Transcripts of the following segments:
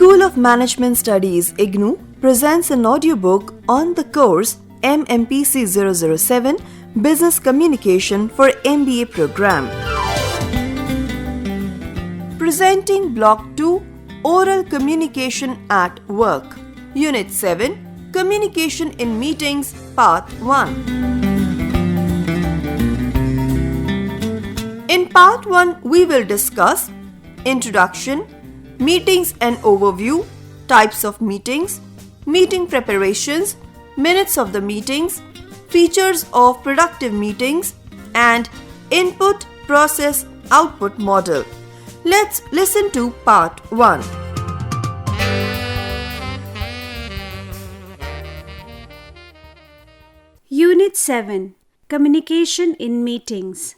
School of Management Studies IGNOU presents an audiobook on the course MMPC 007 Business Communication for MBA program. Presenting Block 2 Oral Communication at Work, Unit-7 Communication in Meetings, Part-1. In Part 1, we will discuss Introduction, Meetings and Overview, Types of Meetings, Meeting Preparations, Minutes of the Meetings, Features of Productive Meetings, and Input, Process, Output Model. Let's listen to Part 1. Unit 7 Communication in Meetings.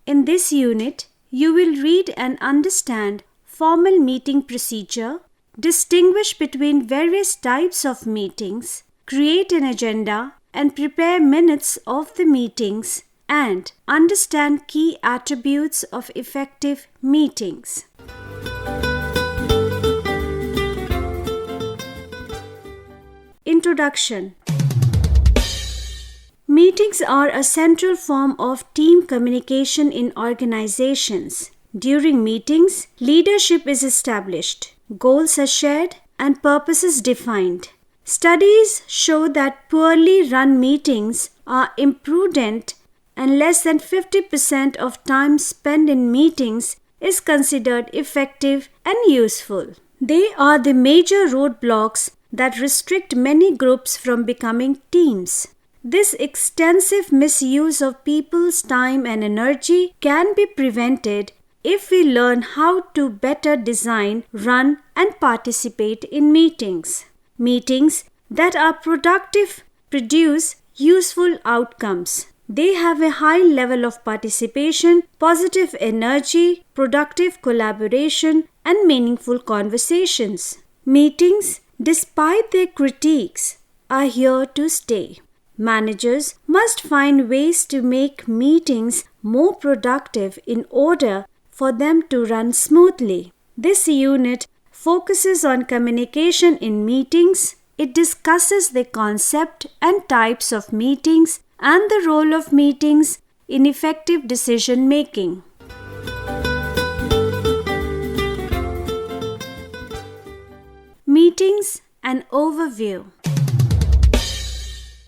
In this unit, you will read and understand formal meeting procedure, distinguish between various types of meetings, create an agenda, and prepare minutes of the meetings, and understand key attributes of effective meetings. Introduction. Meetings are a central form of team communication in organizations. During meetings, leadership is established, goals are shared, and purposes defined. Studies show that poorly run meetings are imprudent, and less than 50% of time spent in meetings is considered effective and useful. They are the major roadblocks that restrict many groups from becoming teams. This extensive misuse of people's time and energy can be prevented if we learn how to better design, run, and participate in meetings. Meetings that are productive produce useful outcomes. They have a high level of participation, positive energy, productive collaboration, and meaningful conversations. Meetings, despite their critiques, are here to stay. Managers must find ways to make meetings more productive in order for them to run smoothly. This unit focuses on communication in meetings. It discusses the concept and types of meetings and the role of meetings in effective decision making. Meetings and Overview.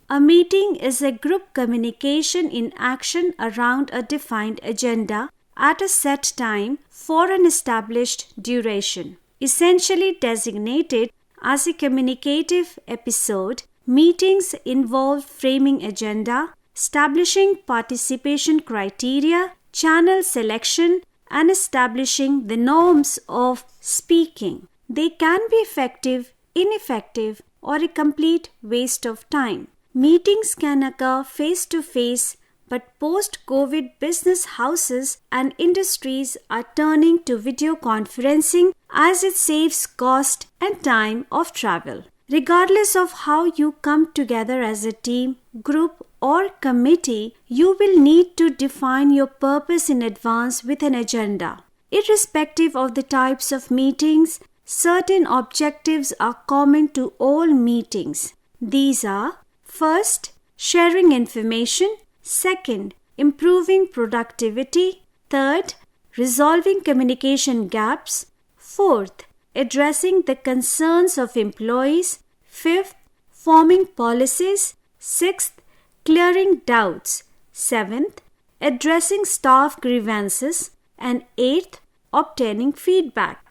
A meeting is a group communication in action around a defined agenda at a set time for an established duration. Essentially designated as a communicative episode, meetings involve framing agenda, establishing participation criteria, channel selection, and establishing the norms of speaking. They can be effective, ineffective, or a complete waste of time. Meetings can occur face-to-face, but post-COVID business houses and industries are turning to video conferencing as it saves cost and time of travel. Regardless of how you come together as a team, group, or committee, you will need to define your purpose in advance with an agenda. Irrespective of the types of meetings, certain objectives are common to all meetings. These are: first, sharing information. Second, improving productivity. Third, resolving communication gaps. Fourth, addressing the concerns of employees. Fifth, forming policies. Sixth, clearing doubts. Seventh, addressing staff grievances. And eighth, obtaining feedback.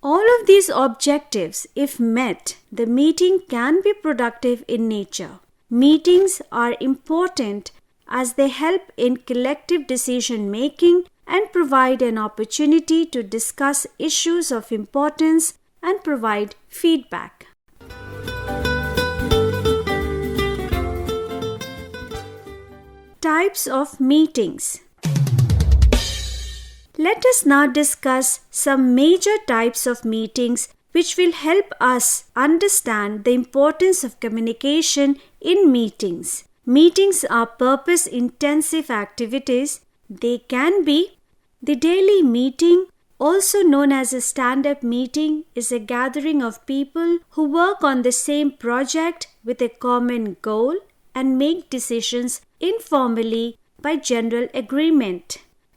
All of these objectives, if met, the meeting can be productive in nature. Meetings are important as they help in collective decision making and provide an opportunity to discuss issues of importance and provide feedback. Types of meetings. Let us now discuss some major types of meetings which will help us understand the importance of communication in meetings. Meetings are purpose-intensive activities. They can be the daily meeting also known as a stand-up meeting, is a gathering of people who work on the same project with a common goal and make decisions informally by general agreement.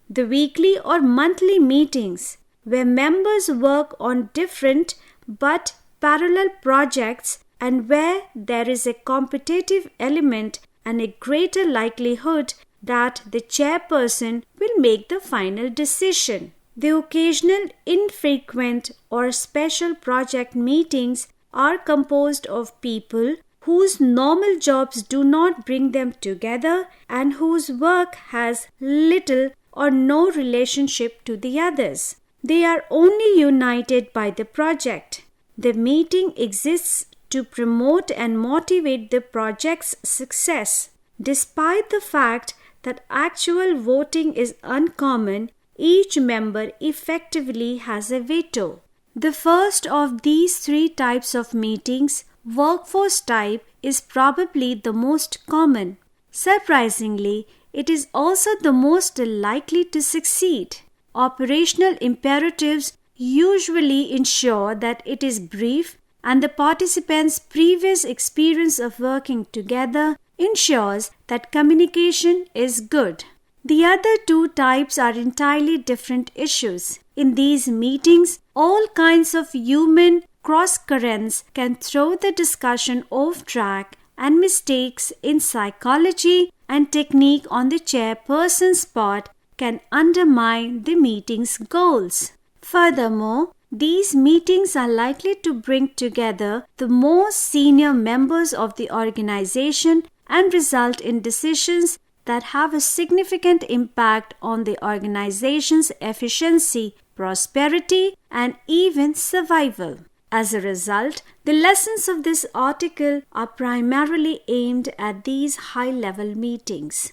The weekly or monthly meetings, where members work on different but parallel projects and where there is a competitive element and a greater likelihood that the chairperson will make the final decision. The occasional, infrequent, or special project meetings are composed of people whose normal jobs do not bring them together and whose work has little or no relationship to the others. They are only united by the project. The meeting exists to promote and motivate the project's success. Despite the fact that actual voting is uncommon, each member effectively has a veto. The first of these three types of meetings, workforce type, is probably the most common. Surprisingly, it is also the most likely to succeed. Operational imperatives usually ensure that it is brief, and the participants' previous experience of working together ensures that communication is good. The other two types are entirely different issues. In these meetings, all kinds of human cross-currents can throw the discussion off track, and mistakes in psychology and technique on the chairperson's part can undermine the meeting's goals. Furthermore, these meetings are likely to bring together the most senior members of the organization and result in decisions that have a significant impact on the organization's efficiency, prosperity, and even survival. As a result, the lessons of this article are primarily aimed at these high-level meetings.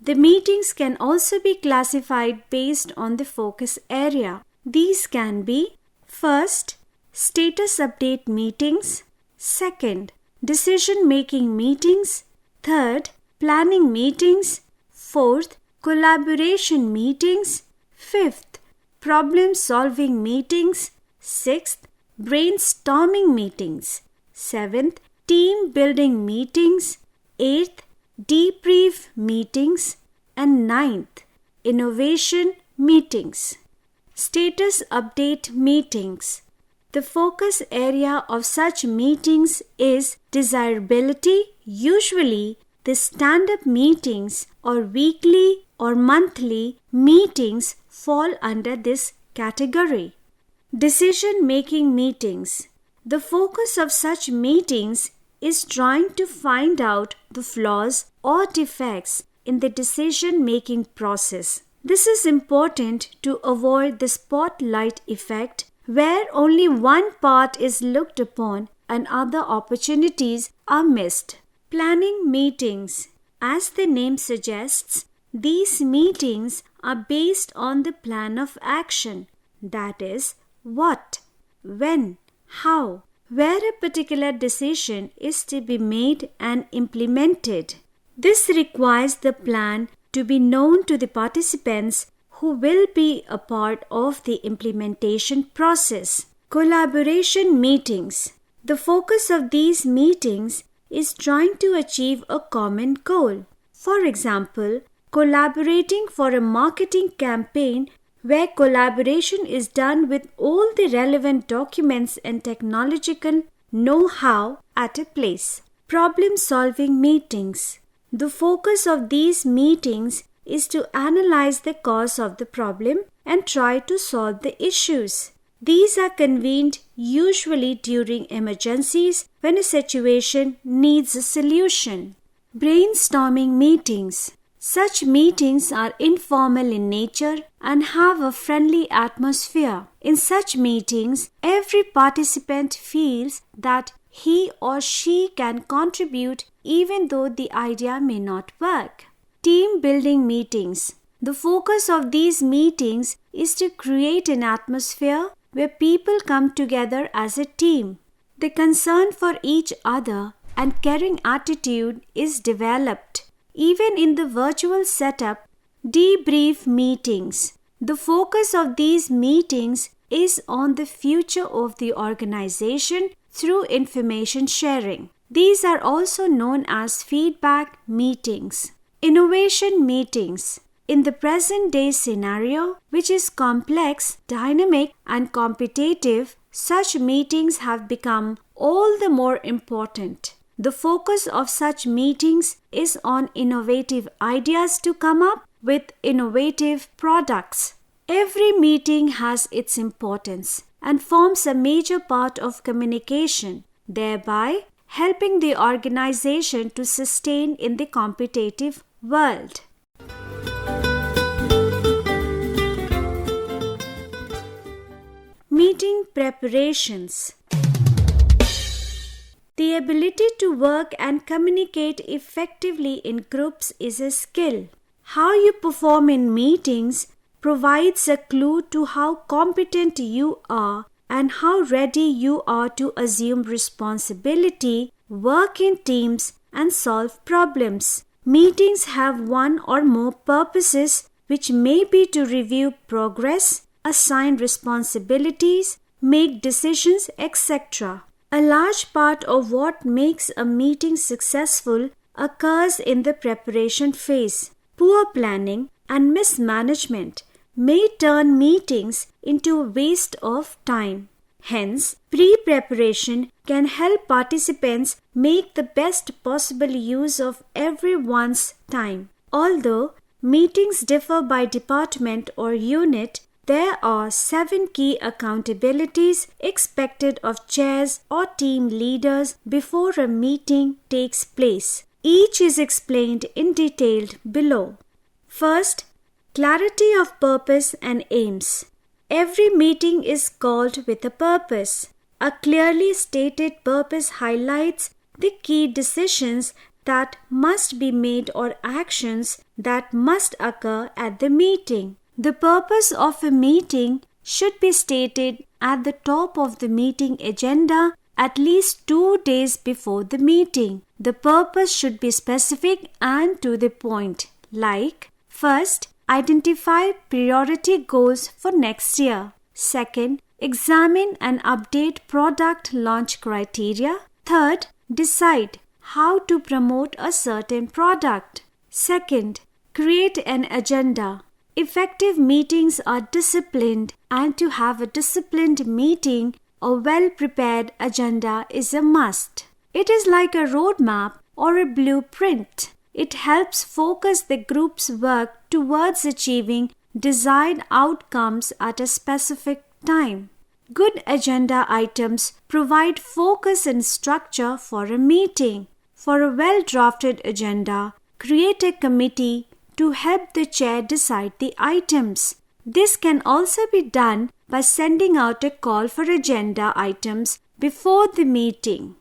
The meetings can also be classified based on the focus area. These can be: first, status update meetings; second, decision-making meetings; third, planning meetings; fourth, collaboration meetings; fifth, problem-solving meetings; sixth, brainstorming meetings; seventh, team-building meetings; eighth, debrief meetings; and ninth, innovation meetings. Status update meetings. The focus area of such meetings is desirability. Usually, the stand-up meetings or weekly or monthly meetings fall under this category. Decision-making meetings. The focus of such meetings is trying to find out the flaws or defects in the decision-making process. This is important to avoid the spotlight effect, where only one part is looked upon and other opportunities are missed. Planning meetings. As the name suggests, these meetings are based on the plan of action, that is, what, when, how, where a particular decision is to be made and implemented. This requires the plan to be known to the participants who will be a part of the implementation process. Collaboration meetings. The focus of these meetings is trying to achieve a common goal. For example, collaborating for a marketing campaign where collaboration is done with all the relevant documents and technological know-how at a place. Problem-solving meetings. The focus of these meetings is to analyze the cause of the problem and try to solve the issues. These are convened usually during emergencies when a situation needs a solution. Brainstorming meetings. Such meetings are informal in nature and have a friendly atmosphere. In such meetings, every participant feels that he or she can contribute even though the idea may not work. Team building meetings. The focus of these meetings is to create an atmosphere where people come together as a team. The concern for each other and caring attitude is developed. Even in the virtual setup, debrief meetings. The focus of these meetings is on the future of the organization through information sharing. These are also known as feedback meetings. Innovation meetings. In the present day scenario, which is complex, dynamic, and competitive, such meetings have become all the more important. The focus of such meetings is on innovative ideas to come up with innovative products. Every meeting has its importance and forms a major part of communication, thereby helping the organization to sustain in the competitive world. Meeting preparations. The ability to work and communicate effectively in groups is a skill. How you perform in meetings provides a clue to how competent you are and how ready you are to assume responsibility, work in teams, and solve problems. Meetings have one or more purposes, which may be to review progress, assign responsibilities, make decisions, etc. A large part of what makes a meeting successful occurs in the preparation phase. Poor planning and mismanagement may turn meetings into a waste of time. Hence, pre-preparation can help participants make the best possible use of everyone's time. Although meetings differ by department or unit, there are 7 key accountabilities expected of chairs or team leaders before a meeting takes place. Each is explained in detail below. First, clarity of purpose and aims. Every meeting is called with a purpose. A clearly stated purpose highlights the key decisions that must be made or actions that must occur at the meeting. The purpose of a meeting should be stated at the top of the meeting agenda at least 2 days before the meeting. The purpose should be specific and to the point, like: first, identify priority goals for next year. Second, examine and update product launch criteria. Third, decide how to promote a certain product. Second, create an agenda. Effective meetings are disciplined, and to have a disciplined meeting, a well-prepared agenda is a must. It is like a roadmap or a blueprint. It helps focus the group's work towards achieving desired outcomes at a specific time. Good agenda items provide focus and structure for a meeting. For a well-drafted agenda, create a committee to help the chair decide the items. This can also be done by sending out a call for agenda items before the meeting.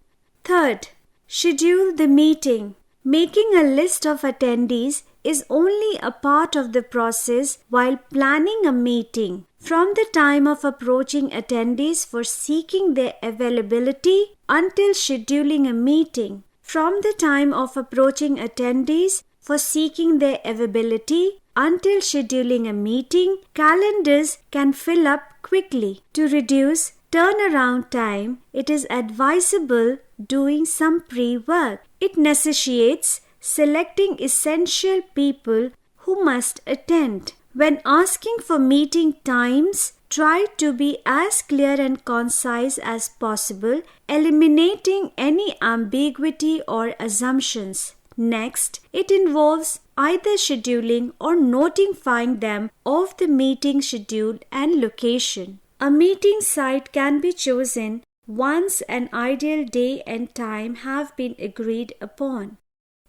Third, schedule the meeting. Making a list of attendees is only a part of the process while planning a meeting. From the time of approaching attendees for seeking their availability until scheduling a meeting. From the time of approaching attendees for seeking their availability until scheduling a meeting, calendars can fill up quickly. To reduce turnaround time, it is advisable doing some pre-work. It necessitates selecting essential people who must attend. When asking for meeting times, try to be as clear and concise as possible, eliminating any ambiguity or assumptions. Next, it involves either scheduling or notifying them of the meeting schedule and location. A meeting site can be chosen once an ideal day and time have been agreed upon.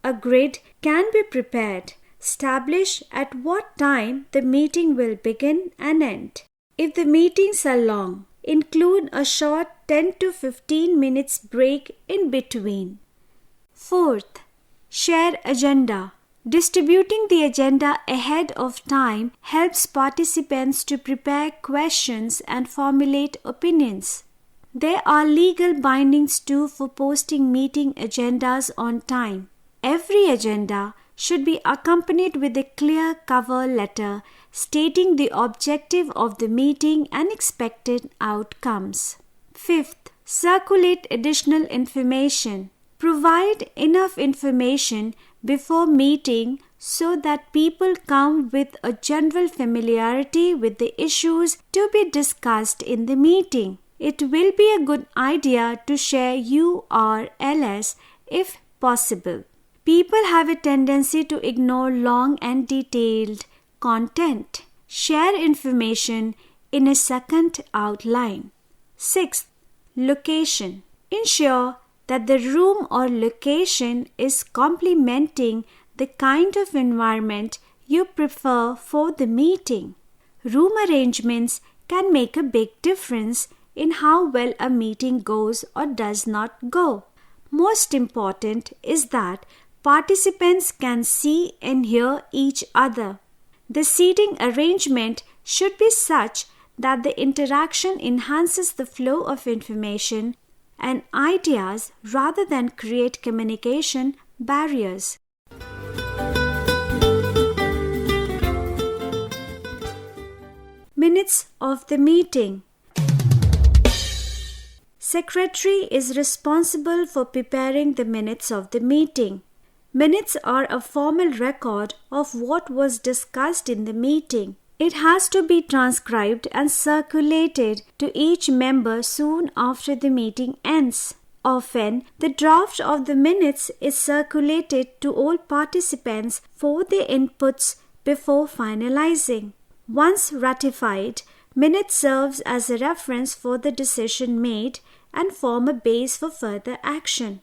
A grid can be prepared. Establish at what time the meeting will begin and end. If the meetings are long, include a short 10 to 15 minutes break in between. Fourth, share agenda. Distributing the agenda ahead of time helps participants to prepare questions and formulate opinions. There are legal bindings too for posting meeting agendas on time. Every agenda should be accompanied with a clear cover letter stating the objective of the meeting and expected outcomes. Fifth, circulate additional information. Provide enough information before meeting so that people come with a general familiarity with the issues to be discussed in the meeting. It will be a good idea to share URLs if possible. People have a tendency to ignore long and detailed content. Share information in a second outline. Sixth, location. Ensure that the room or location is complementing the kind of environment you prefer for the meeting. Room arrangements can make a big difference in how well a meeting goes or does not go. Most important is that participants can see and hear each other. The seating arrangement should be such that the interaction enhances the flow of information and ideas rather than create communication barriers. Minutes of the meeting. Secretary is responsible for preparing the minutes of the meeting. Minutes are a formal record of what was discussed in the meeting. It has to be transcribed and circulated to each member soon after the meeting ends. Often, the draft of the minutes is circulated to all participants for their inputs before finalizing. Once ratified, minutes serves as a reference for the decision made and form a base for further action.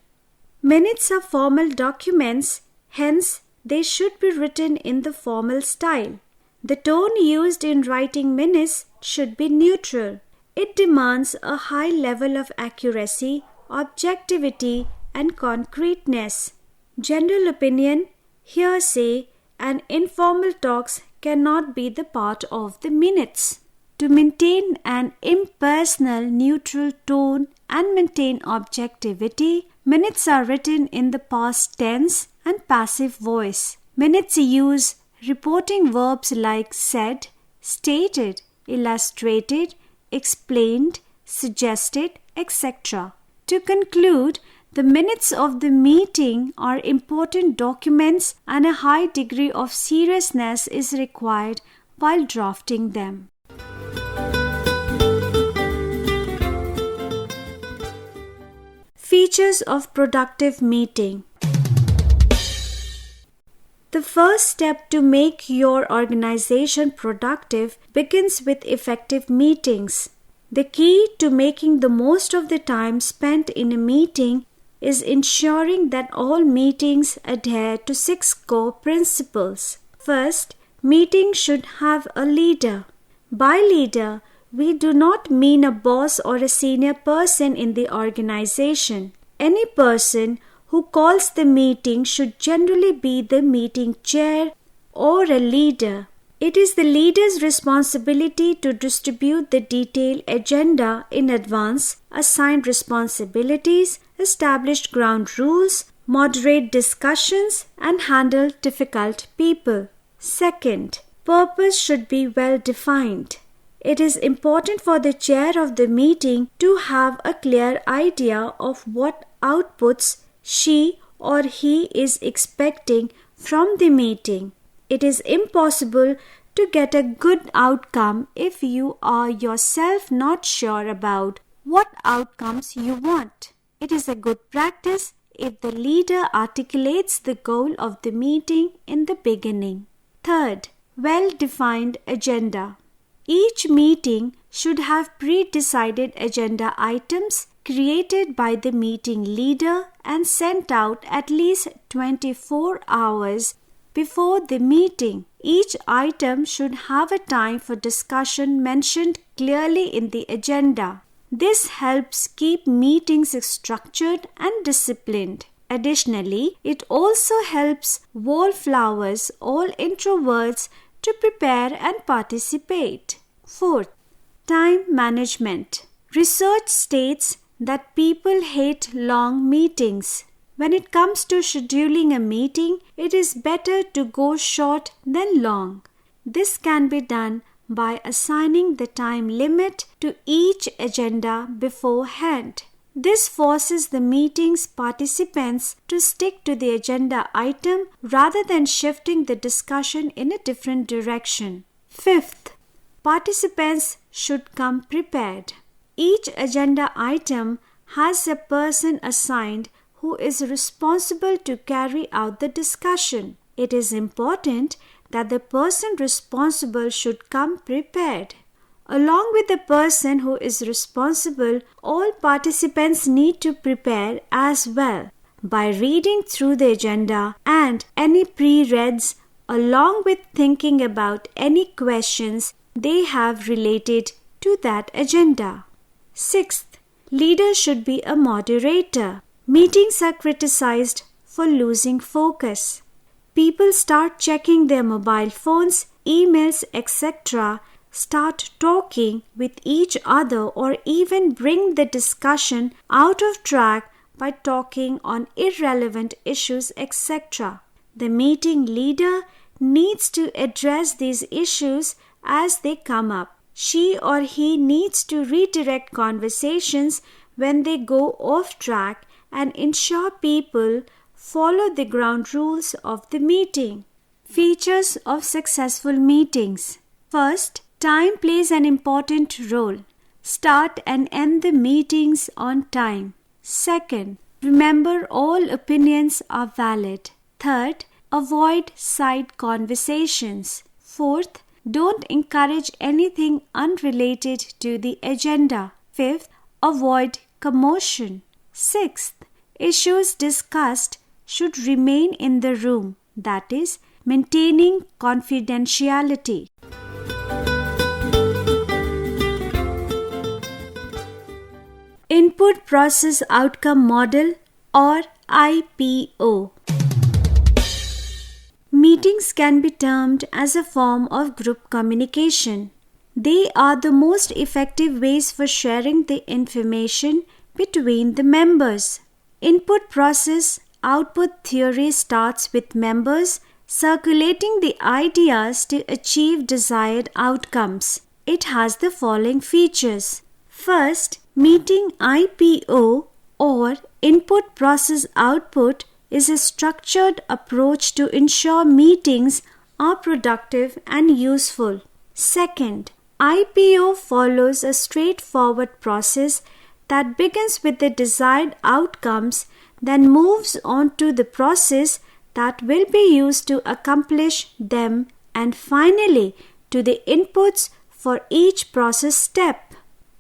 Minutes are formal documents, hence they should be written in the formal style. The tone used in writing minutes should be neutral. It demands a high level of accuracy, objectivity, and concreteness. General opinion, hearsay, and informal talks cannot be the part of the minutes. To maintain an impersonal, neutral tone and maintain objectivity, minutes are written in the past tense and passive voice. Minutes use reporting verbs like said, stated, illustrated, explained, suggested, etc. To conclude, the minutes of the meeting are important documents and a high degree of seriousness is required while drafting them. Features of productive meeting. The first step to make your organization productive begins with effective meetings. The key to making the most of the time spent in a meeting is ensuring that all meetings adhere to 6 core principles. First, meetings should have a leader. By leader, we do not mean a boss or a senior person in the organization. Any person who calls the meeting should generally be the meeting chair or a leader. It is the leader's responsibility to distribute the detailed agenda in advance, assign responsibilities, establish ground rules, moderate discussions, and handle difficult people. Second, purpose should be well defined. It is important for the chair of the meeting to have a clear idea of what outputs she or he is expecting from the meeting. It is impossible to get a good outcome if you are yourself not sure about what outcomes you want. It is a good practice if the leader articulates the goal of the meeting in the beginning. Third, well-defined agenda. Each meeting should have pre-decided agenda items created by the meeting leader and sent out at least 24 hours before the meeting. Each item should have a time for discussion mentioned clearly in the agenda. This helps keep meetings structured and disciplined. Additionally, it also helps wallflowers, all introverts, to prepare and participate. Fourth, time management. Research states that people hate long meetings. When it comes to scheduling a meeting, it is better to go short than long. This can be done by assigning the time limit to each agenda beforehand. This forces the meeting's participants to stick to the agenda item rather than shifting the discussion in a different direction. Fifth, participants should come prepared. Each agenda item has a person assigned who is responsible to carry out the discussion. It is important that the person responsible should come prepared. Along with the person who is responsible, all participants need to prepare as well by reading through the agenda and any pre-reads, along with thinking about any questions they have related to that agenda. Sixth, leader should be a moderator. Meetings are criticized for losing focus. People start checking their mobile phones, emails, etc., start talking with each other, or even bring the discussion out of track by talking on irrelevant issues, etc. The meeting leader needs to address these issues as they come up. She or he needs to redirect conversations when they go off track and ensure people follow the ground rules of the meeting. Features of successful meetings. First, time plays an important role. Start and end the meetings on time. Second, remember all opinions are valid. Third, avoid side conversations. Fourth, don't encourage anything unrelated to the agenda. Fifth, avoid commotion. Sixth, issues discussed should remain in the room, that is, maintaining confidentiality. Input Process Outcome Model or IPO. Meetings can be termed as a form of group communication. They are the most effective ways for sharing the information between the members. Input process output theory starts with members circulating the ideas to achieve desired outcomes. It has the following features. First, meeting IPO or input process output is a structured approach to ensure meetings are productive and useful. Second, IPO follows a straightforward process that begins with the desired outcomes, then moves on to the process that will be used to accomplish them, and finally to the inputs for each process step.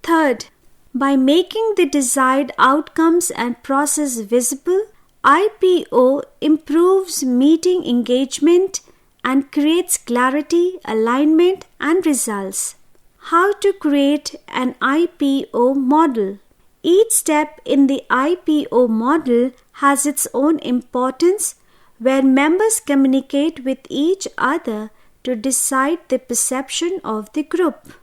Third, by making the desired outcomes and process visible, IPO improves meeting engagement and creates clarity, alignment, and results. How to create an IPO model? Each step in the IPO model has its own importance, where members communicate with each other to decide the perception of the group.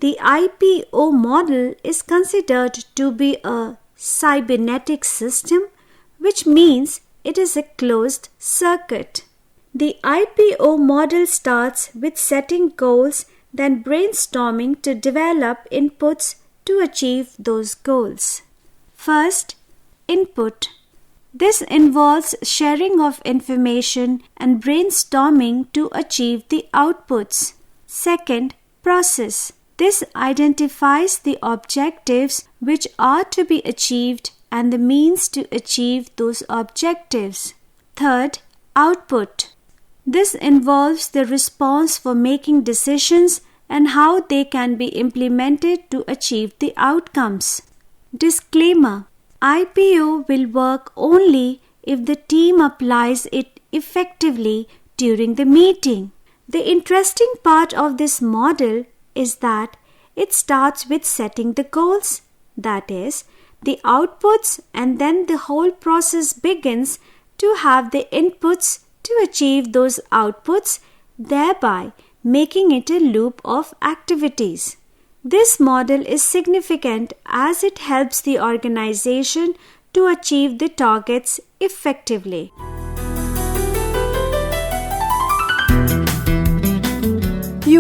The IPO model is considered to be a cybernetic system, which means it is a closed circuit. The IPO model starts with setting goals, then brainstorming to develop inputs to achieve those goals. First, input. This involves sharing of information and brainstorming to achieve the outputs. Second, process. This identifies the objectives which are to be achieved and the means to achieve those objectives. Third, output. This involves the response for making decisions and how they can be implemented to achieve the outcomes. Disclaimer: IPO will work only if the team applies it effectively during the meeting. The interesting part of this model is that it starts with setting the goals, that is, the outputs, and then the whole process begins to have the inputs to achieve those outputs, thereby making it a loop of activities. This model is significant as it helps the organization to achieve the targets effectively.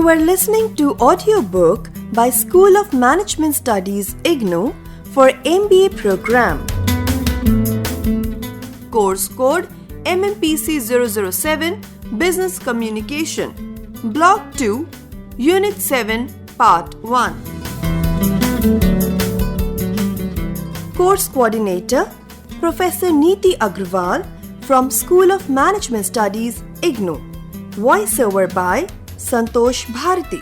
You are listening to audiobook by School of Management Studies IGNOU for MBA program. Course code MMPC 007 Business Communication. Block 2, Unit-7, Part-1. Course Coordinator Professor Neeti Agrawal from School of Management Studies IGNOU. Voiceover by Santosh Bharati.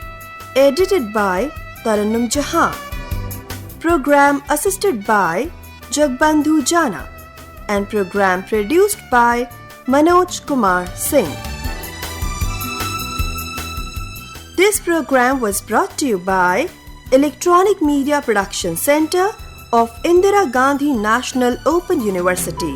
Edited by Tarannum Jahan. Program assisted by Jagbandhu Jana. And program produced by Manoj Kumar Singh. This program was brought to you by Electronic Media Production Center of Indira Gandhi National Open University.